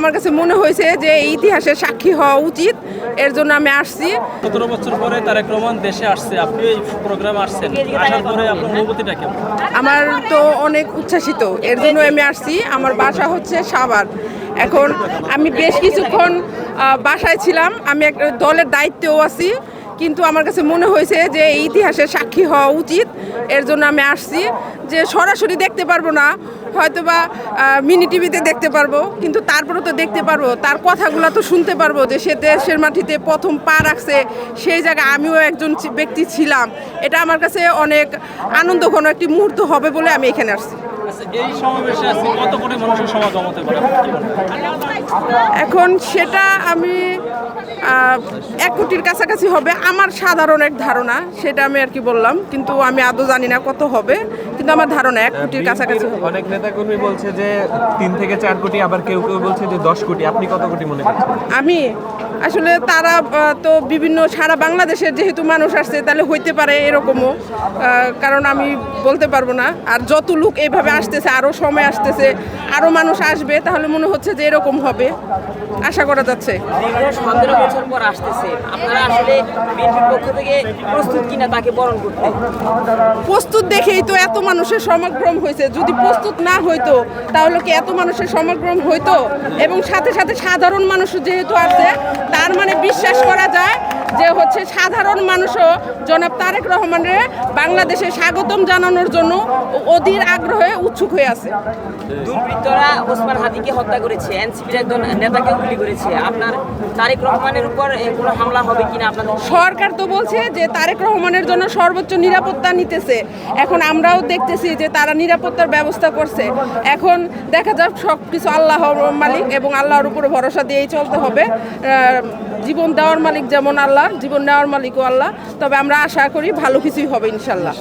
আমার কাছে মনে হয়েছে যে এই ইতিহাসের সাক্ষী হওয়া উচিত, এর জন্য আমি আসছি। ১৭ বছর পরে তারেক রহমান দেশে আসছে, আপনি এই প্রোগ্রামে আসছেন, আসার পরে আপনার অনুভূতিটা কেমন? আমার তো অনেক উচ্ছ্বাসিত, এর জন্য আমি আসছি। আমার বাসা হচ্ছে সাভার। এখন আমি বেশ কিছুক্ষণ বাসায় ছিলাম, আমি একটা দলের দায়িত্বেও আছি, কিন্তু আমার কাছে মনে হয়েছে যে এই ইতিহাসের সাক্ষী হওয়া উচিত, এর জন্য আমি আসছি। যে সরাসরি দেখতে পারবো না, হয়তো বা মিনি টিভিতে দেখতে পারবো, কিন্তু তারপরে তো দেখতে পারবো, তার কথাগুলো তো শুনতে পারবো যে সে দেশের মাটিতে প্রথম পা রাখছে, সেই জায়গায় আমিও একজন ব্যক্তি ছিলাম। এটা আমার কাছে অনেক আনন্দঘন একটি মুহূর্ত হবে বলে আমি এখানে আসছি। এই সমাবেশে আছে কত কোটি মানুষের সমাগম হতে পারে? এখন সেটা আমি 1 কোটির কাছাকাছি হবে আমার সাধারণ এক ধারণা, সেটা আমি আর কি বললাম, কিন্তু আমি আদৌ জানি না কত হবে, কিন্তু আমার ধারণা 1 কোটির কাছাকাছি হবে। অনেক নেতাকর্মী বলছে যে 3 থেকে 4 কোটি, আবার কেউ কেউ বলছে যে 10 কোটি। আপনি কত কোটি মনে করছেন? আমি আসলে তারা তো বিভিন্ন সারা বাংলাদেশের যেহেতু মানুষ আসছে, তাহলে হইতে পারে এরকমও, কারণ আমি বলতে পারবো না। আর যত লোক এইভাবে আসতেছে, আরও সময় আসতেছে, আরও মানুষ আসবে, তাহলে মনে হচ্ছে যে এরকম হবে, আশা করা যাচ্ছে। 17 বছর পর আসতেছে, আপনারা আসলে বিএনপির পক্ষ থেকে প্রস্তুত কিনা তাকে বরণ করতে? প্রস্তুত দেখেই তো এত মানুষের সমাগম হয়েছে। যদি প্রস্তুত না হইতো তাহলে কি এত মানুষের সমাগম হইতো? এবং সাথে সাথে সাধারণ মানুষ যেহেতু আছে, তার মানে বিশ্বাস করা যায় যে হচ্ছে সাধারণ মানুষও জনাব তারেক রহমানের বাংলাদেশে স্বাগতম জানানোর জন্য অধীর আগ্রহে উৎসুক হয়ে আছে। দুর্বৃত্তরা ওসমান হাদিকে হত্যা করেছে, এনসিপির একজন নেতাকে গুলি করেছে। আপনার তারেক রহমানের উপর কোনো হামলা হবে কিনা আপনাদের? সরকার তো বলছে যে তারেক রহমানের জন্য সর্বোচ্চ নিরাপত্তা নিতেছে। এখন আমরাও দেখতেছি যে তারা নিরাপত্তার ব্যবস্থা করছে। এখন দেখা যাক, সব কিছু আল্লাহর মালিক এবং আল্লাহর উপরে ভরসা দিয়েই চলতে হবে। জীবন দেওয়ার মালিক যেমন আল্লাহ, জীবন নেওয়ার মালিকও আল্লাহ। তবে আমরা আশা করি ভালো কিছুই হবে ইনশাল্লাহ।